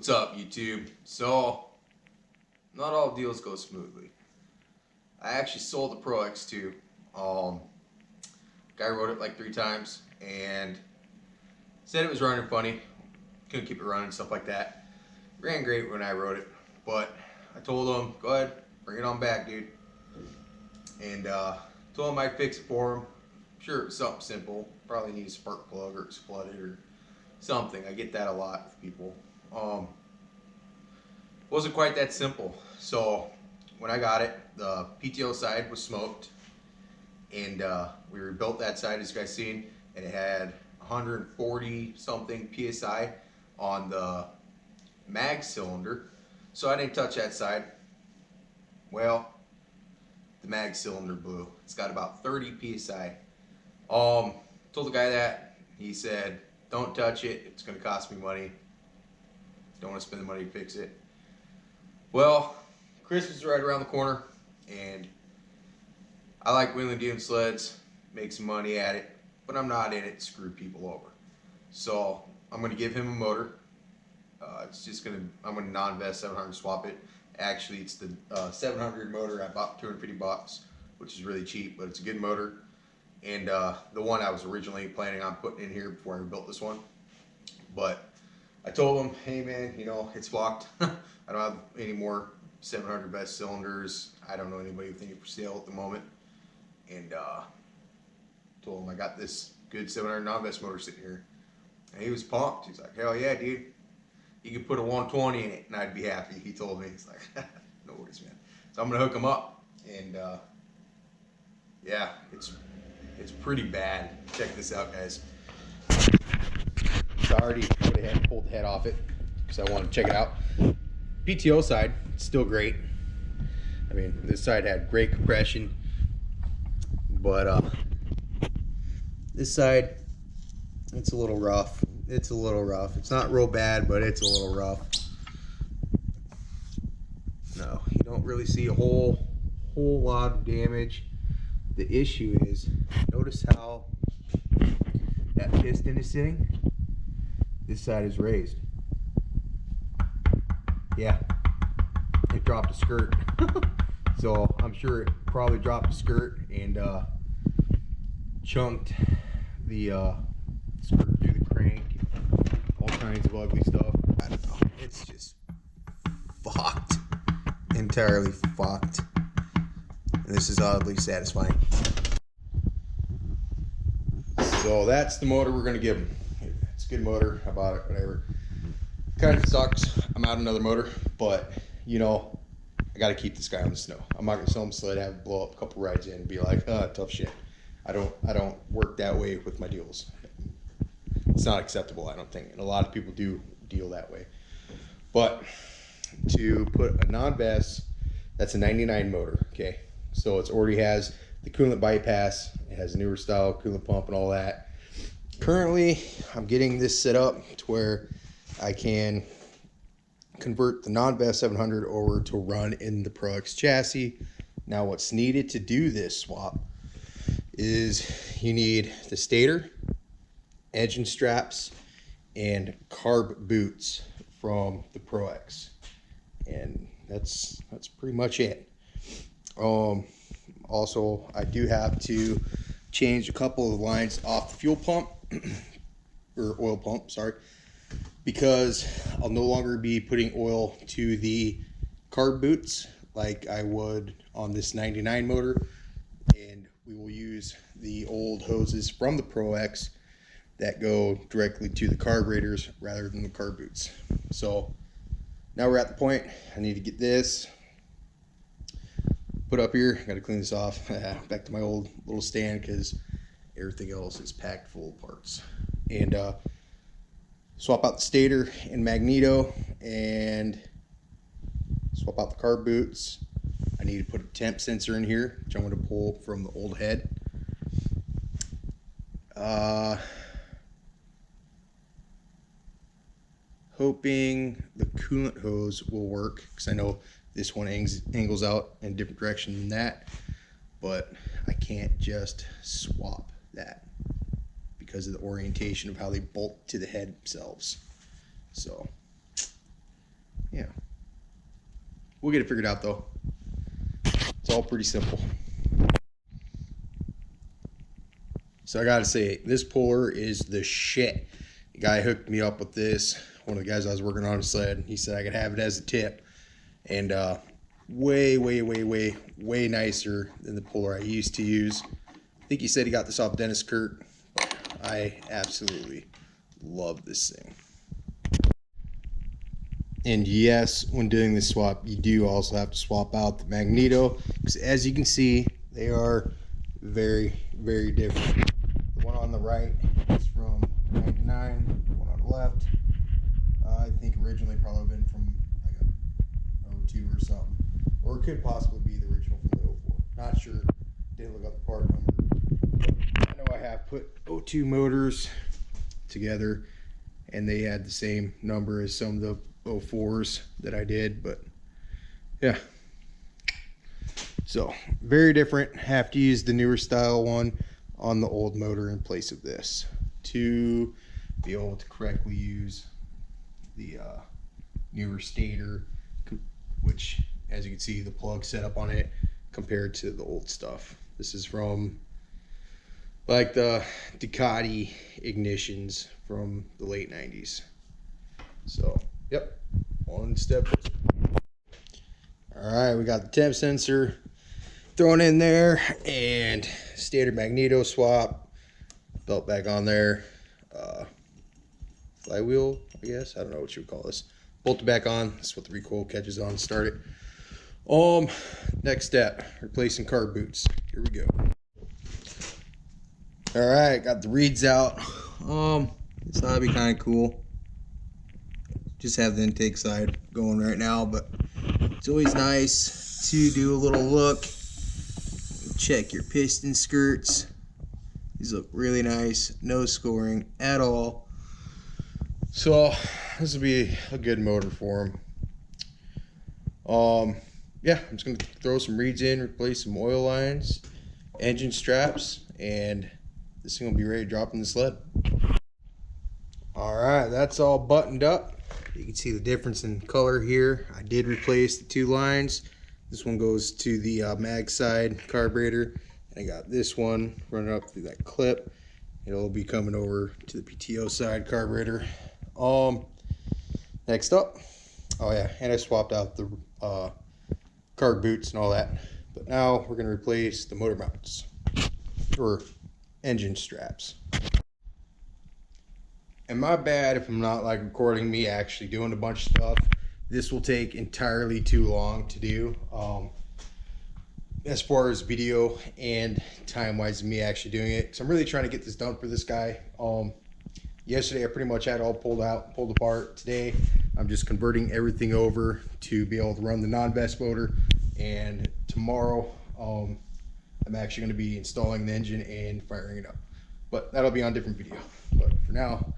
What's up, YouTube? So, not all deals go smoothly. I actually sold the ProX2. Guy wrote it like 3 times and said it was running funny. Couldn't keep it running, stuff like that. Ran great when I wrote it, but I told him, go ahead, bring it on back, dude. And told him I'd fix it for him. Sure, it was something simple. Probably need a spark plug or it's flooded or something. I get that a lot with people. Wasn't quite that simple. So when I got it, the PTO side was smoked, and we rebuilt that side, as you guys seen, and it had 140 something psi on the mag cylinder. So I didn't touch that side. Well, the mag cylinder blew. It's got about 30 psi. Told the guy that. He said, don't touch it, it's going to cost me money. Don't want to spend the money to fix it. Well, Christmas is right around the corner, and I like wheeling dealing sleds, make some money at it, but I'm not in it to screw people over. So I'm going to give him a motor. I'm going to non-vest 700 swap it. Actually, it's the 700 motor I bought for $250, which is really cheap, but it's a good motor. And the one I was originally planning on putting in here before I built this one. But I told him, hey man, you know, it's blocked. I don't have any more 700 vest cylinders. I don't know anybody with any for sale at the moment. And told him I got this good 700 non-vest motor sitting here. And he was pumped. He's like, hell yeah, dude. You could put a 120 in it and I'd be happy. He told me. He's like, no worries, man. So I'm going to hook him up. And yeah, it's pretty bad. Check this out, guys. I already pulled the head off it because I wanted to check it out. PTO side, still great. I mean, this side had great compression, but this side, it's a little rough. It's a little rough. It's not real bad, but it's a little rough. No, you don't really see a whole lot of damage. The issue is, notice how that piston is sitting. This side is raised. Yeah, it dropped a skirt. So I'm sure it probably dropped a skirt and chunked the skirt through the crank. All kinds of ugly stuff. I don't know. It's just fucked. Entirely fucked. And this is oddly satisfying. So that's the motor we're gonna give him. It's a good motor. I bought it, whatever. Kind of sucks. I'm out another motor, but you know, I got to keep this guy on the snow. I'm not gonna sell him a sled, have him blow up a couple rides in, and be like, tough shit. I don't work that way with my deals. It's not acceptable, I don't think, and a lot of people do deal that way. But to put a non-vest, that's a 99 motor. Okay, so it already has the coolant bypass. It has a newer style coolant pump and all that. Currently, I'm getting this set up to where I can convert the non-vest 700 over to run in the ProX chassis. Now, what's needed to do this swap is you need the stator, engine straps, and carb boots from the ProX, and that's pretty much it. Also, I do have to change a couple of lines off the fuel pump or oil pump, sorry, because I'll no longer be putting oil to the carb boots like I would on this 99 motor, and we will use the old hoses from the ProX that go directly to the carburetors rather than the carb boots. So now we're at the point I need to get this put up here. Got to clean this off. Back to my old little stand because everything else is packed full of parts. And swap out the stator and magneto and swap out the carb boots. I need to put a temp sensor in here, which I'm going to pull from the old head. Hoping the coolant hose will work, because I know this one angles out in a different direction than that, but I can't just swap that because of the orientation of how they bolt to the head themselves. So yeah, we'll get it figured out though. It's all pretty simple. So I gotta say, this puller is the shit. The guy hooked me up with this. One of the guys I was working on said, he said I could have it as a tip. And way nicer than the puller I used to use. I think he said he got this off Dennis Kurt. I absolutely love this thing. And yes, when doing this swap, you do also have to swap out the magneto, because as you can see, they are very different. The one on the right is from 99, the one on the left, I think originally probably been from like a 02 or something, or it could possibly be the original from the 04. Not sure, didn't look up the part number. I know I have put 02 motors together and they had the same number as some of the 04s that I did, but yeah. So very different. Have to use the newer style one on the old motor in place of this to be able to correctly use the newer stator, which as you can see the plug set up on it compared to the old stuff. This is from like the Ducati ignitions from the late 90s. So yep, one step. All right, we got the temp sensor thrown in there and standard magneto swap, belt back on there, flywheel, I guess, I don't know what you would call this, bolted back on. That's what the recoil catches on, start it. Next step, replacing carb boots. Here we go. All right, got the reeds out. This ought to be kind of cool. Just have the intake side going right now, but it's always nice to do a little look, check your piston skirts. These look really nice, no scoring at all. So this will be a good motor for them. Yeah, I'm just gonna throw some reeds in, replace some oil lines, engine straps, and this thing will be ready to drop in the sled. All right, that's all buttoned up. You can see the difference in color here. I did replace the two lines. This one goes to the mag side carburetor, and I got this one running up through that clip. It'll be coming over to the PTO side carburetor. Next up, oh yeah, and I swapped out the carb boots and all that. But now we're gonna replace the motor mounts or engine straps. And my bad if I'm not like recording me actually doing a bunch of stuff. This will take entirely too long to do, as far as video and time wise me actually doing it, because I'm really trying to get this done for this guy. Yesterday I pretty much had it all pulled apart. Today I'm just converting everything over to be able to run the non-vest motor, and tomorrow I'm actually going to be installing the engine and firing it up, but that'll be on a different video. But for now,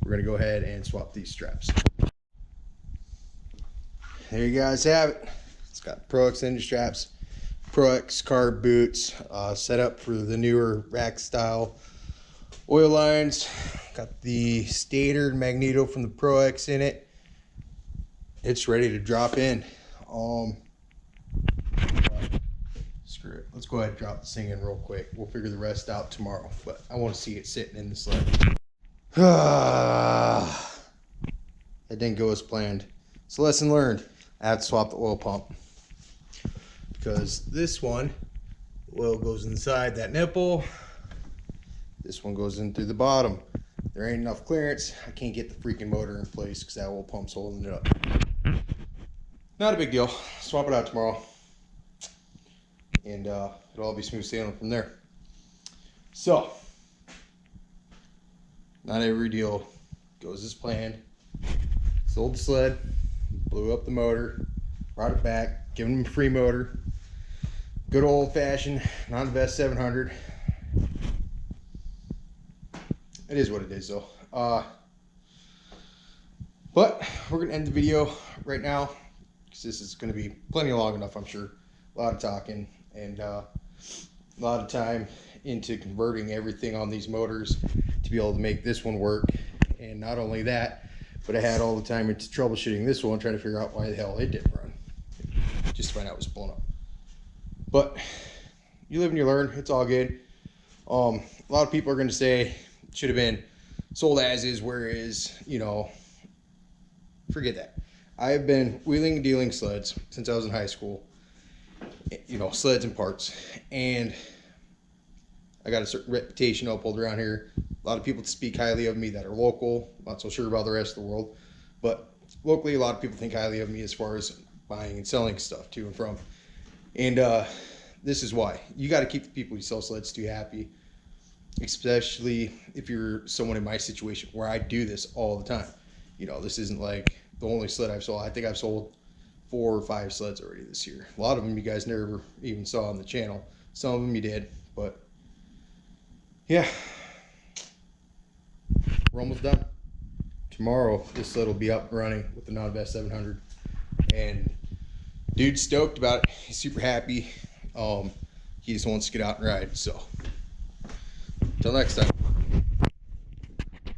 we're going to go ahead and swap these straps. There you guys have it. It's got ProX engine straps, ProX carb boots, set up for the newer rack style oil lines. Got the stator magneto from the ProX in it. It's ready to drop in. Screw it. Let's go ahead and drop this thing in real quick. We'll figure the rest out tomorrow, but I want to see it sitting in the sled. That didn't go as planned. It's a lesson learned. I have to swap the oil pump, because this one, the oil goes inside that nipple. This one goes in through the bottom. There ain't enough clearance. I can't get the freaking motor in place because that oil pump's holding it up. Not a big deal. Swap it out tomorrow, and it'll all be smooth sailing from there. So, not every deal goes as planned. Sold the sled, blew up the motor, brought it back, giving him a free motor. Good old fashioned non-vest 700. It is what it is though. But we're gonna end the video right now, because this is gonna be plenty long enough, I'm sure. A lot of talking and a lot of time into converting everything on these motors to be able to make this one work. And not only that, but I had all the time into troubleshooting this one, trying to figure out why the hell it didn't run. Just to find out it was blown up. But you live and you learn. It's all good. A lot of people are going to say it should have been sold as is, where is, you know, forget that. I've been wheeling and dealing sleds since I was in high school, you know, sleds and parts, and I got a certain reputation uphold around here. A lot of people speak highly of me that are local. Not so sure about the rest of the world, but locally, a lot of people think highly of me as far as buying and selling stuff to and from. And this is why. You got to keep the people you sell sleds to happy, especially if you're someone in my situation where I do this all the time. You know, this isn't like the only sled I've sold. I think I've sold 4 or 5 sleds already this year. A lot of them you guys never even saw on the channel. Some of them you did, but yeah, we're almost done. Tomorrow, this sled will be up and running with the non-vest 700, and dude's stoked about it. He's super happy. He just wants to get out and ride. So, until next time.